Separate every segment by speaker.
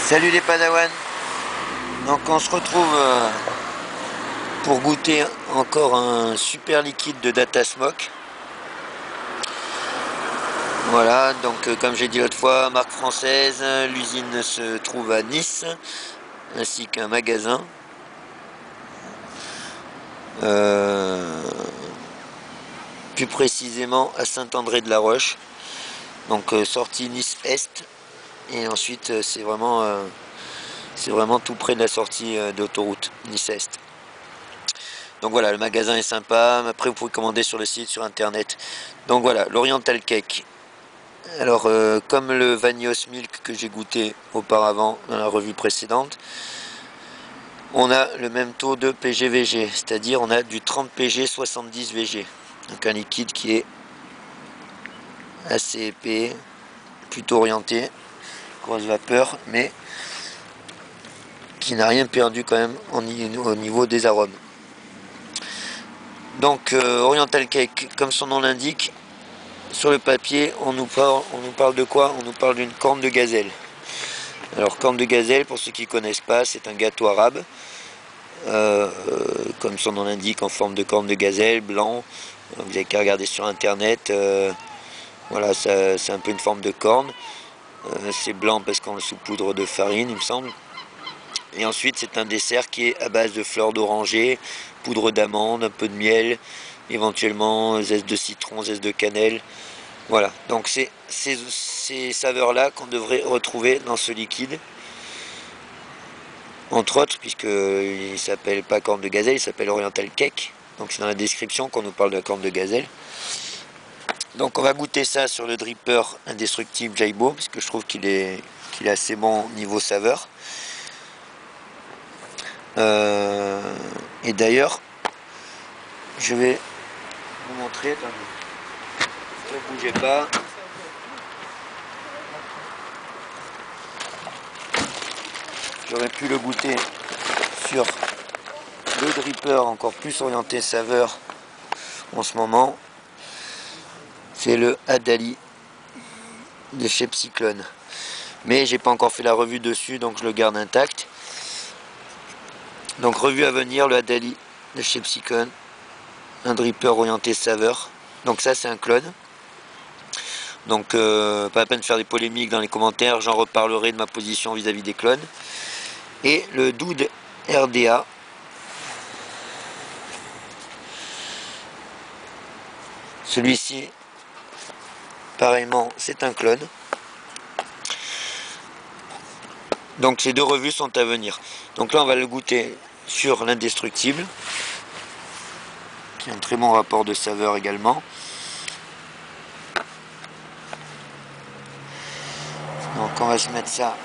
Speaker 1: Salut les Padawan. Donc on se retrouve pour goûter encore un super liquide de Data Smoke. Voilà, donc comme j'ai dit l'autre fois, marque française, l'usine se trouve à Nice, ainsi qu'un magasin. Plus précisément à Saint-André-de-la-Roche. Donc sortie Nice-Est. Et ensuite c'est vraiment tout près de la sortie d'autoroute Nice-Est. Donc voilà, le magasin est sympa. Après vous pouvez commander sur le site, sur internet. Donc voilà, l'Oriental Cake. Alors comme le Vanios Milk que j'ai goûté auparavant dans la revue précédente, on a le même taux de PGVG, c'est-à-dire on a du 30 PG 70 VG. Donc un liquide qui est assez épais, plutôt orienté, grosse vapeur, mais qui n'a rien perdu quand même au niveau des arômes. Donc Oriental Cake, comme son nom l'indique, sur le papier on nous parle de quoi? On nous parle d'une corne de gazelle. Alors corne de gazelle, pour ceux qui ne connaissent pas, c'est un gâteau arabe, comme son nom l'indique, en forme de corne de gazelle, blanc. Vous n'avez qu'à regarder sur internet, voilà, c'est un peu une forme de corne. C'est blanc parce qu'on le saupoudre de farine, il me semble. Et ensuite c'est un dessert qui est à base de fleurs d'oranger, poudre d'amande, un peu de miel, éventuellement zeste de citron, zeste de cannelle. Voilà, donc c'est ces saveurs-là qu'on devrait retrouver dans ce liquide. Entre autres, puisqu'il ne s'appelle pas corne de gazelle, il s'appelle Oriental Cake. Donc c'est dans la description qu'on nous parle de la corne de gazelle. Donc on va goûter ça sur le dripper indestructible Jaibo, parce que je trouve qu'il est assez bon niveau saveur. Et d'ailleurs, je vais vous montrer, attendez, ne bougez pas. J'aurais pu le goûter sur le dripper encore plus orienté saveur en ce moment. C'est le Adali de chez Psyclone. Mais j'ai pas encore fait la revue dessus, donc je le garde intact. Donc revue à venir, le Adali de chez Psyclone. Un dripper orienté saveur. Donc ça c'est un clone. Donc pas la peine de faire des polémiques dans les commentaires, j'en reparlerai de ma position vis-à-vis des clones. Et le Doud RDA. Celui-ci, pareillement, c'est un clone. Donc ces deux revues sont à venir. Donc là on va le goûter sur l'indestructible, qui a un très bon rapport de saveur également. Donc on va se mettre ça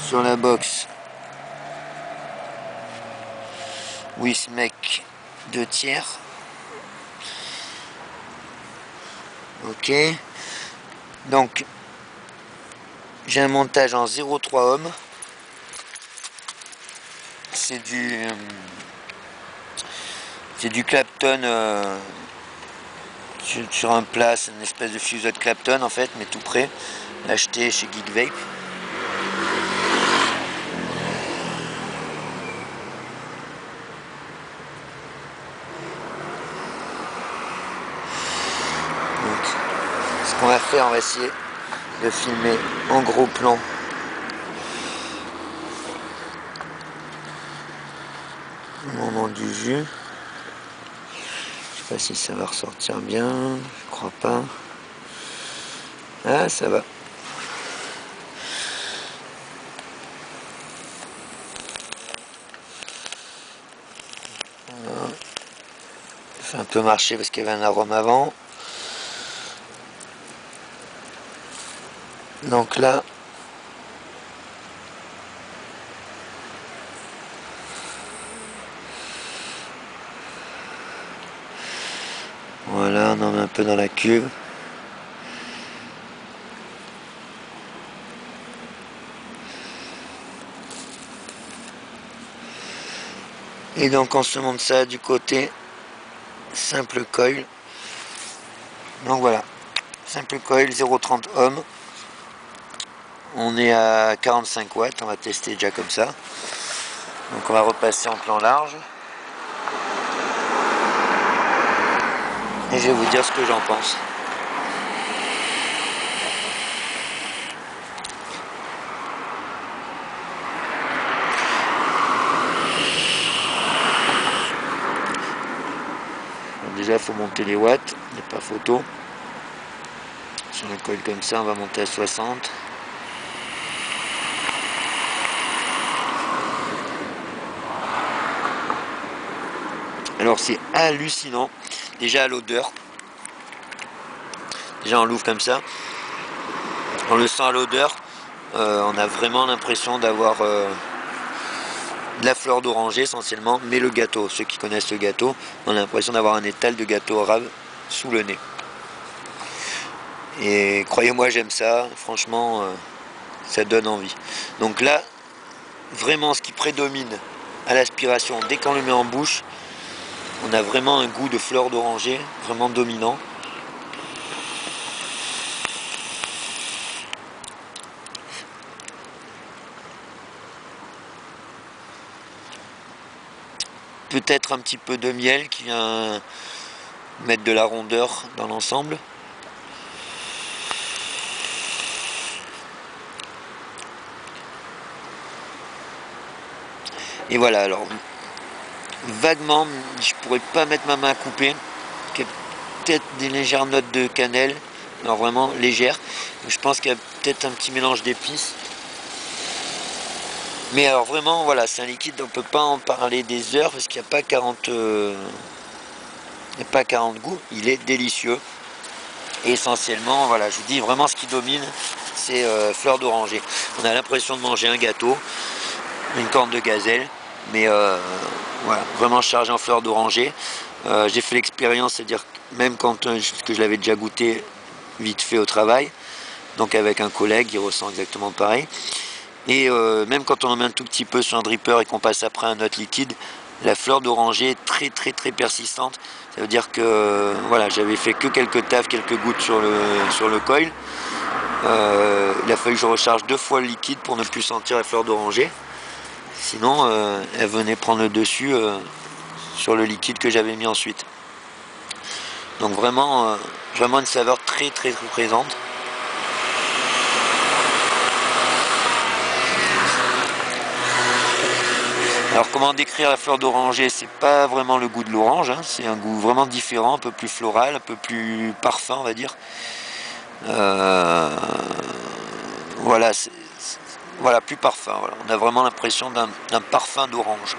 Speaker 1: sur la box Wismec 2 tiers. Ok, donc j'ai un montage en 0,3 ohms. C'est du Clapton sur un plat, c'est une espèce de fuseau de Clapton en fait, mais tout près, acheté chez Geek Vape. Donc, ce qu'on va faire, on va essayer de filmer en gros plan au moment du jus. Je sais pas si ça va ressortir bien, je crois pas. Ah, ça va. Voilà. Ça fait un peu marcher parce qu'il y avait un arôme avant. Donc là, voilà, on en met un peu dans la cuve. Et donc on se monte ça du côté simple coil. Donc voilà, simple coil 0,30 ohms. On est à 45 watts, on va tester déjà comme ça. Donc on va repasser en plan large. Et je vais vous dire ce que j'en pense. Donc déjà il faut monter les watts, il n'y a pas photo. Sur un coil comme ça, on va monter à 60. Alors c'est hallucinant, déjà à l'odeur, déjà on l'ouvre comme ça, on le sent à l'odeur, on a vraiment l'impression d'avoir de la fleur d'oranger essentiellement, mais le gâteau, ceux qui connaissent le gâteau, on a l'impression d'avoir un étal de gâteau arabe sous le nez. Et croyez-moi, j'aime ça, franchement, ça donne envie. Donc là, vraiment ce qui prédomine à l'aspiration, dès qu'on le met en bouche, on a vraiment un goût de fleur d'oranger, vraiment dominant. Peut-être un petit peu de miel qui vient mettre de la rondeur dans l'ensemble. Et voilà, alors vaguement, je pourrais pas mettre ma main à couper, peut-être des légères notes de cannelle, alors vraiment légères. Je pense qu'il y a peut-être un petit mélange d'épices. Mais alors vraiment, voilà, c'est un liquide, on peut pas en parler des heures parce qu'il n'y a pas 40, goûts. Il est délicieux. Et essentiellement, voilà, je vous dis vraiment ce qui domine, c'est fleur d'oranger. On a l'impression de manger un gâteau, une corne de gazelle, mais voilà, vraiment chargé en fleur d'oranger. J'ai fait l'expérience, c'est-à-dire même quand que je l'avais déjà goûté vite fait au travail, donc avec un collègue, il ressent exactement pareil. Et même quand on en met un tout petit peu sur un dripper et qu'on passe après un autre liquide, la fleur d'oranger est très très très persistante. Ça veut dire que voilà, j'avais fait que quelques taffes, quelques gouttes sur le coil. Il a fallu que je recharge 2 fois le liquide pour ne plus sentir la fleur d'oranger. Sinon, elle venait prendre le dessus sur le liquide que j'avais mis ensuite. Donc vraiment, vraiment une saveur très très très présente. Alors comment décrire la fleur d'oranger? C'est pas vraiment le goût de l'orange, hein, c'est un goût vraiment différent, un peu plus floral, un peu plus parfum on va dire. Voilà, voilà, plus parfum. Voilà. On a vraiment l'impression d'un parfum d'orange.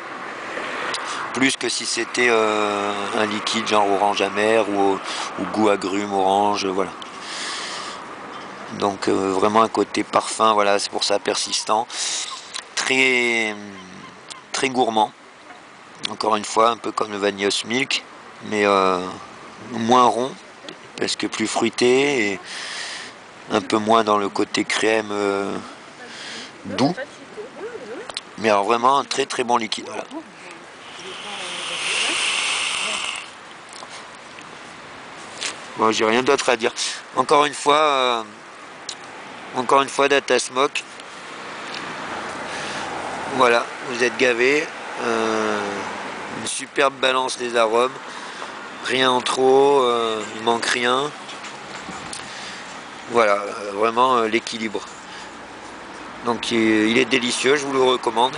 Speaker 1: Plus que si c'était un liquide genre orange amer ou goût agrumes, orange, voilà. Donc vraiment un côté parfum, voilà, c'est pour ça persistant. Très très gourmand, encore une fois un peu comme le Vanillus Milk, mais moins rond parce que plus fruité et un peu moins dans le côté crème doux, mais alors vraiment un très très bon liquide. Voilà. Bon, j'ai rien d'autre à dire. Encore une fois Data Smoke. Voilà, vous êtes gavés. Une superbe balance des arômes. Rien en trop, il manque rien. Voilà, vraiment l'équilibre. Donc il est délicieux, je vous le recommande.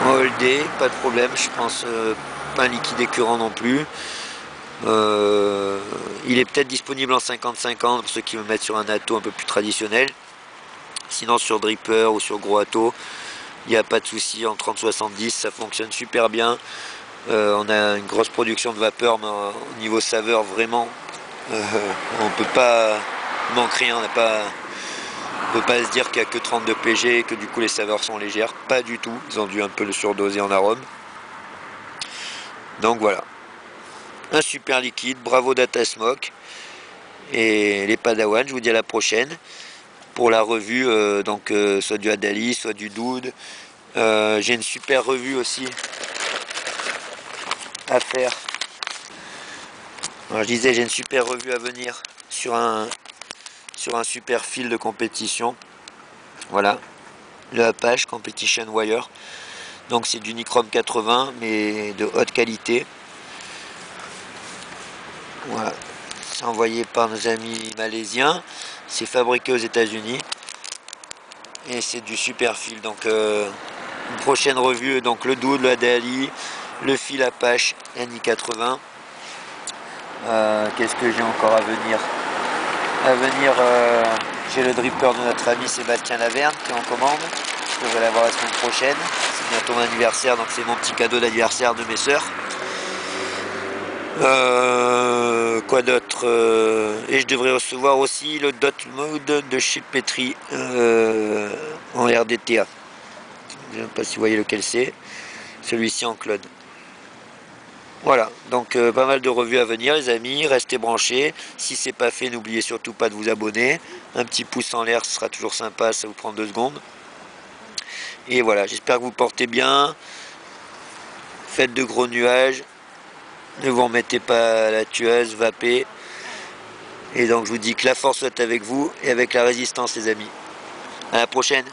Speaker 1: En all day, pas de problème, je pense pas un liquide écœurant non plus. Il est peut-être disponible en 50-50 pour ceux qui me mettent sur un atto un peu plus traditionnel. Sinon sur dripper ou sur gros atto, il n'y a pas de souci, en 30-70 ça fonctionne super bien. On a une grosse production de vapeur, mais au niveau saveur vraiment on peut pas, il manque rien, on peut pas se dire qu'il n'y a que 32 pg et que du coup les saveurs sont légères, pas du tout, ils ont dû un peu le surdoser en arôme. Donc voilà, un super liquide, bravo Data Smoke. Et les Padawan, je vous dis à la prochaine pour la revue, soit du Adali, soit du Doud. J'ai une super revue aussi à faire Alors je disais, j'ai une super revue à venir sur un super fil de compétition. Voilà, le Apache Competition Wire. Donc c'est du Nichrome 80 mais de haute qualité. Voilà, c'est envoyé par nos amis malaisiens. C'est fabriqué aux États-Unis et c'est du super fil. Donc une prochaine revue, donc le Doud, le Adali, le fil Apache NI80. Qu'est-ce que j'ai encore à venir? J'ai le dripper de notre ami Sébastien Laverne qui est en commande. Je devrais l'avoir la semaine prochaine. C'est bientôt mon anniversaire, donc c'est mon petit cadeau d'anniversaire de mes sœurs. Quoi d'autre? Et je devrais recevoir aussi le Dot Mode de chez Petri en RDTA. Je ne sais pas si vous voyez lequel c'est. Celui-ci en Claude. Voilà, donc pas mal de revues à venir les amis, restez branchés. Si c'est pas fait, n'oubliez surtout pas de vous abonner. Un petit pouce en l'air, ce sera toujours sympa, ça vous prend 2 secondes. Et voilà, j'espère que vous portez bien. Faites de gros nuages. Ne vous remettez pas à la tueuse, vapez. Et donc je vous dis que la force soit avec vous et avec la résistance les amis. À la prochaine.